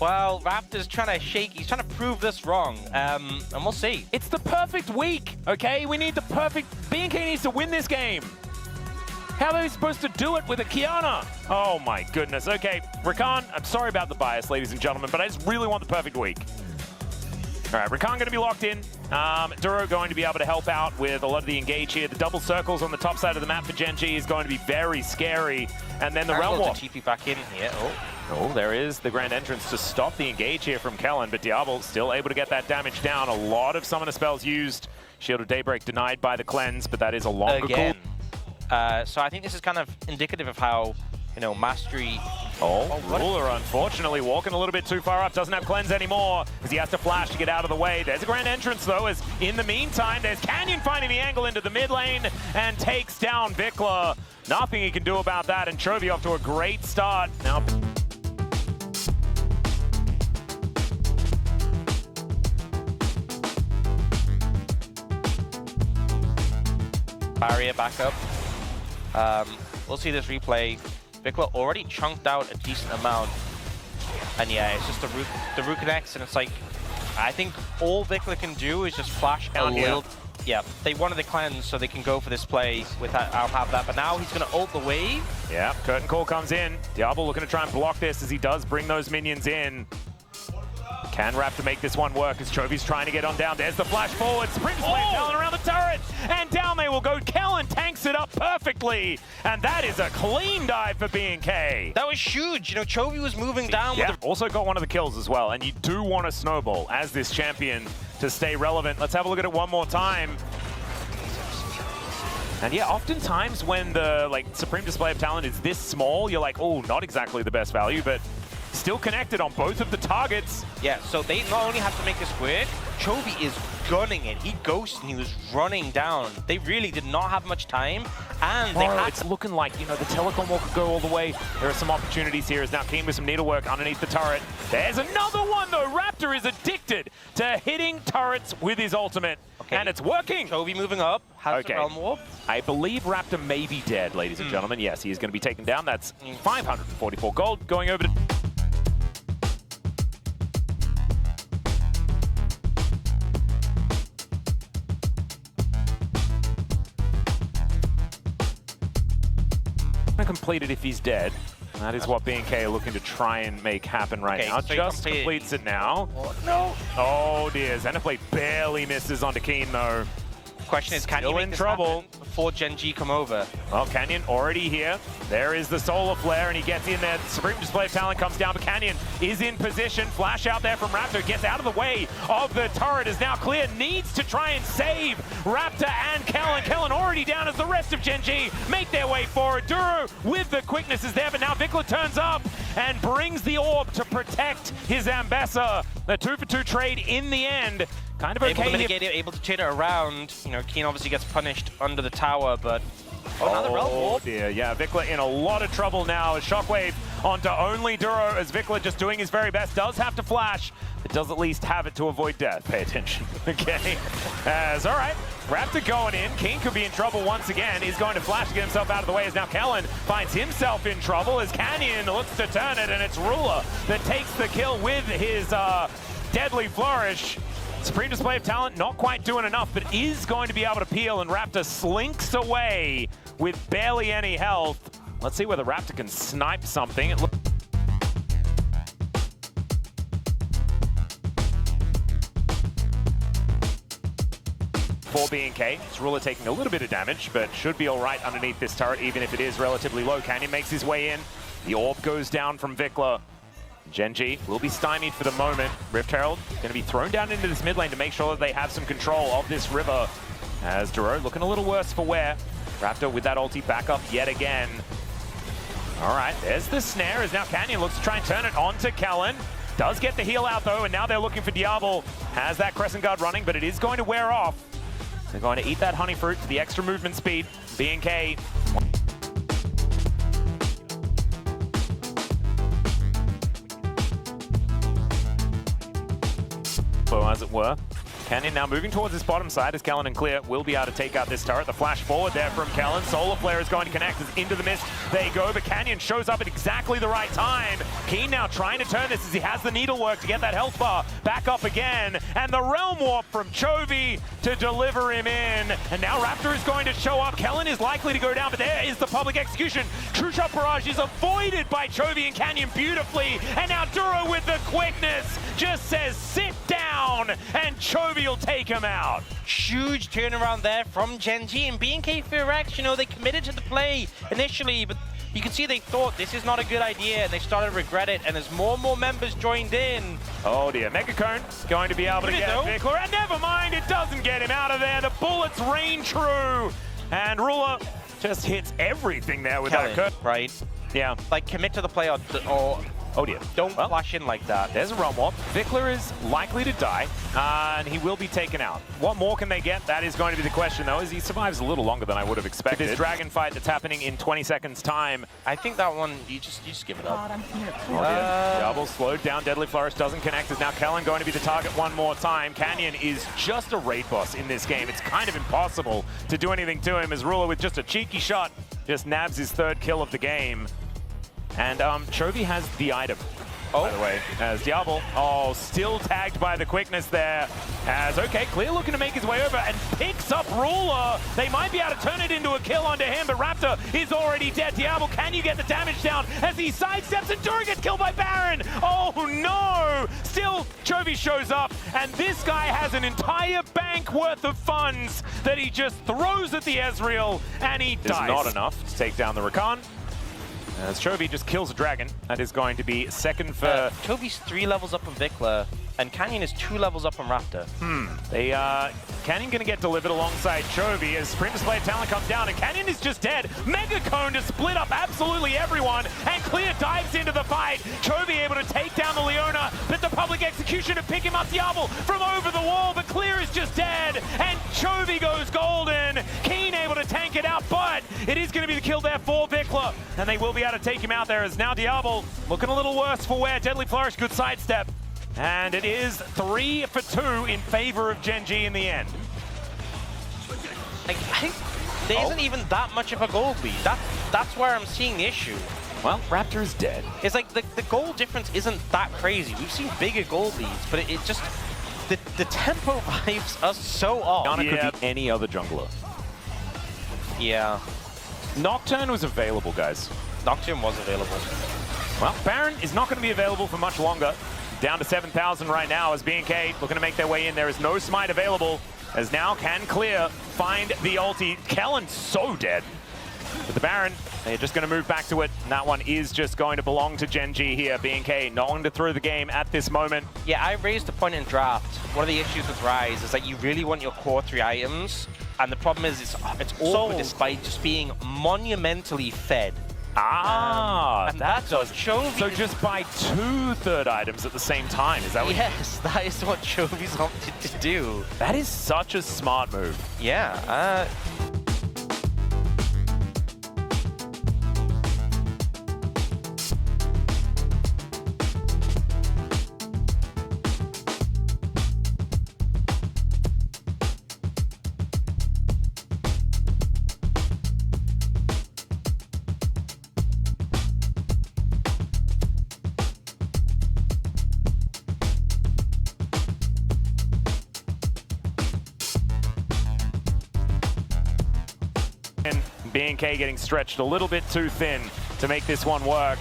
Well, Raptor's trying to shake. He's trying to prove this wrong. And we'll see. It's the perfect week, okay? We need the perfect... BNK needs to win this game. How are they supposed to do it with a Kiana? Oh my goodness. Okay, Rakan, I'm sorry about the bias, ladies and gentlemen, but I just really want the perfect week. All right, Rakan going to be locked in. Duro going to be able to help out with a lot of the engage here. The double circles on the top side of the map for Gen G is going to be very scary. And then the Realm Warp. TP back in here. Oh, there is the Grand Entrance to stop the engage here from Kellen, but Diablo still able to get that damage down. A lot of summoner spells used. Shield of Daybreak denied by the cleanse, but that is a longer again. So I think this is kind of indicative of how, you know, Mastery... Ruler, unfortunately, walking a little bit too far up. Doesn't have cleanse anymore, because he has to flash to get out of the way. There's a Grand Entrance, though, as in the meantime, there's Canyon finding the angle into the mid lane and takes down Vikla. Nothing he can do about that, and Chovy off to a great start. Now... Barrier back up. We'll see this replay. Vikla already chunked out a decent amount. And yeah, it's just the root connects, and it's like, I think all Vikla can do is just flash a little. Yeah, they wanted the cleanse so they can go for this play with that. I'll have that, but now he's going to ult the wave. Yeah, Curtain Call comes in. Diablo looking to try and block this as he does bring those minions in. Can Raptor make this one work as Chovy's trying to get on down? There's the flash forward. Sprint display Kellen around the turret. And down they will go. Kellen tanks it up perfectly. And that is a clean dive for BNK. That was huge. You know, Chovy was moving down. Yeah, also got one of the kills as well. And you do want to snowball as this champion to stay relevant. Let's have a look at it one more time. And yeah, oftentimes when the Supreme Display of Talent is this small, you're like, oh, not exactly the best value, but still connected on both of the targets. Yeah, so they not only have to make this work, Chovy is gunning it. He ghosted and he was running down. They really did not have much time, and they had it's looking like, you know, the telecom wall could go all the way. There are some opportunities here as now Keen with some needlework underneath the turret. There's another one though. Raptor is addicted to hitting turrets with his ultimate, and it's working. Chovy moving up, has the Realm Warp. I believe Raptor may be dead, ladies and gentlemen. Yes, he is going to be taken down. That's 544 gold going over to... completed if he's dead. That is what BNK are looking to try and make happen right now. So just completes it now. No. Oh dear, Xenoblade barely misses onto Keen though. Question is, can you make this happen before Gen G come over? Well, Canyon already here. There is the Solar Flare, and he gets in there. Supreme Display of Talent comes down, but Canyon is in position. Flash out there from Raptor, gets out of the way of the turret, is now clear. Needs to try and save Raptor and Kellen. Kellen already down as the rest of Gen G make their way forward. Duro with the quickness is there, but now Vikla turns up and brings the orb to protect his Ambassador. The 2-for-2 trade in the end. Kind of okay. Able to mitigate it, able to chain it around. You know, Keen obviously gets punished under the tower, but... another Realm Warp. Oh dear, yeah, Vikla in a lot of trouble now. Shockwave onto only Duro as Vikla just doing his very best. Does have to flash, but does at least have it to avoid death. Pay attention, okay? As, all right, Raptor going in. Keen could be in trouble once again. He's going to flash to get himself out of the way as now Kellen finds himself in trouble as Canyon looks to turn it, and it's Ruler that takes the kill with his deadly flourish. Supreme Display of Talent not quite doing enough, but is going to be able to peel, and Raptor slinks away with barely any health. Let's see whether Raptor can snipe something. It looks for BNK. It's Ruler taking a little bit of damage, but should be all right underneath this turret, even if it is relatively low. Canyon makes his way in. The orb goes down from Vikla. Gen G will be stymied for the moment. Rift Herald going to be thrown down into this mid lane to make sure that they have some control of this river. As Duro looking a little worse for wear. Raptor with that ulti back up yet again. All right, there's the snare as now Canyon looks to try and turn it onto Kellen. Does get the heal out though, and now they're looking for Diablo. Has that Crescent Guard running, but it is going to wear off. They're going to eat that Honey Fruit for the extra movement speed. BNK. As it were. Canyon now moving towards this bottom side as Kellen and Clear will be able to take out this turret. The flash forward there from Kellen. Solar Flare is going to connect as into the mist they go, but Canyon shows up at exactly the right time. Keen now trying to turn this as he has the needlework to get that health bar back up again. And the Realm Warp from Chovy to deliver him in. And now Raptor is going to show up. Kellen is likely to go down, but there is the public execution. True Shot Barrage is avoided by Chovy and Canyon beautifully. And now Duro with the quickness just says sit down, and Chovy will take him out. Huge turnaround there from Gen G, and BNK Fearax, you know, they committed to the play initially, but you can see they thought this is not a good idea, and they started to regret it, and as more and more members joined in. Oh dear, Mega Cone going to be able to get Vickler, and never mind, it doesn't get him out of there. The bullets rain true, and Ruler just hits everything there with that cut. Right? Yeah. Like, commit to the play or oh dear. Don't flash in like that. There's a Realm Warp. Vickler is likely to die, and he will be taken out. What more can they get? That is going to be the question, though, as he survives a little longer than I would have expected. This dragon fight that's happening in 20 seconds' time. I think that one, you just give it up. Oh dear. Double slowed down. Deadly Flourish doesn't connect. Is now Kellen going to be the target one more time. Canyon is just a raid boss in this game. It's kind of impossible to do anything to him, as Ruler with just a cheeky shot just nabs his third kill of the game. And Chovy has the item, by the way, as Diablo, still tagged by the quickness there. As, okay, Clear looking to make his way over and picks up Ruler. They might be able to turn it into a kill onto him, but Raptor is already dead. Diablo, can you get the damage down as he sidesteps and Dura gets killed by Baron? Oh no! Still, Chovy shows up, and this guy has an entire bank worth of funds that he just throws at the Ezreal, and he dies. It's not enough to take down the Rakan. As Chovy just kills a dragon, that is going to be second for... Chovy's 3 levels up on Vickler, and Canyon is 2 levels up on Raptor. Canyon going to get delivered alongside Chovy as Sprint Display of Talent comes down, and Canyon is just dead. Mega Cone to split up absolutely everyone, and Clear dives into the fight. Chovy able to take down the Leona, but the public execution to pick him up Diablo from over the wall, but Clear is just dead, and Chovy goes golden. Keen able to tank it out, but it is going to be the kill there for Vickler, and they will be able to take him out there as now Diablo looking a little worse for wear. Deadly Flourish, good sidestep. And it is 3 for 2 in favor of Gen G in the end. Like, I think there isn't even that much of a gold lead. That's where I'm seeing the issue. Well, Raptor is dead. It's like the gold difference isn't that crazy. We've seen bigger gold leads, but it just... The tempo vibes are so off. Yana could be any other jungler. Yeah. Nocturne was available, guys. Nocturne was available. Well, Baron is not going to be available for much longer. Down to 7,000 right now as BNK looking to make their way in. There is no smite available, as now can Clear find the ulti. Kellen's so dead. But the Baron, they're just going to move back to it, and that one is just going to belong to Gen G here. BNK not wanting to throw the game at this moment. Yeah, I raised the point in draft. One of the issues with Rise is that you really want your core 3 items, and the problem is it's awkward despite just being monumentally fed. And that's what Chovy... So just buy 2 third items at the same time, is that what Yes, that is what Chovy's opted to do. That is such a smart move. Yeah, BNK getting stretched a little bit too thin to make this one work.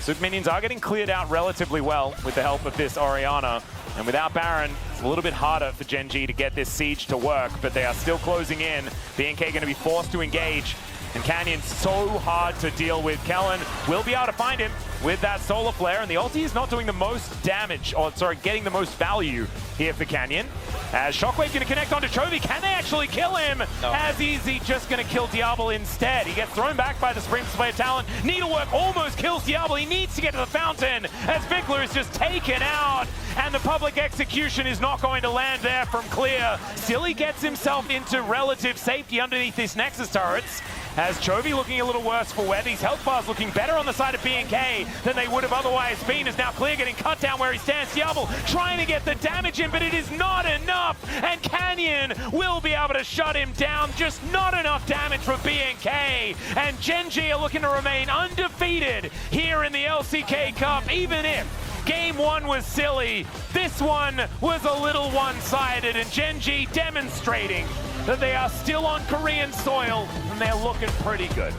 Super Minions are getting cleared out relatively well with the help of this Orianna. And without Baron, it's a little bit harder for Gen G to get this siege to work, but they are still closing in. BNK going to be forced to engage. And Canyon so hard to deal with. Kellen will be able to find him with that Solar Flare, and the ulti is not doing the most damage, or sorry, getting the most value here for Canyon. As Shockwave going to connect onto Chovy, can they actually kill him? No. As easy, just going to kill Diablo instead. He gets thrown back by the Spring Display of Talent. Needlework almost kills Diablo. He needs to get to the fountain as Vickler is just taken out, and the public execution is not going to land there from Clear. Still, he gets himself into relative safety underneath these Nexus turrets. As Chovy looking a little worse for wear. These health bars looking better on the side of BNK than they would have otherwise been. Is now clear, getting cut down where he stands. Diablo trying to get the damage in, but it is not enough. And Canyon will be able to shut him down. Just not enough damage for BNK. And Gen G are looking to remain undefeated here in the LCK Cup, even if Game 1 was silly. This one was a little one-sided, and Gen G demonstrating that they are still on Korean soil, and they're looking pretty good.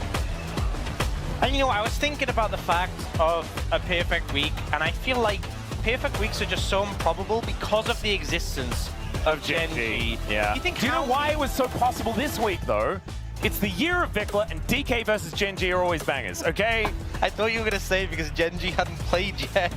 And you know, I was thinking about the fact of a perfect week, and I feel like perfect weeks are just so improbable because of the existence of Gen G. Yeah. Do you know why it was so possible this week, though? It's the year of Vikla, and DK versus Gen G are always bangers, okay? I thought you were going to say because Gen G hadn't played yet.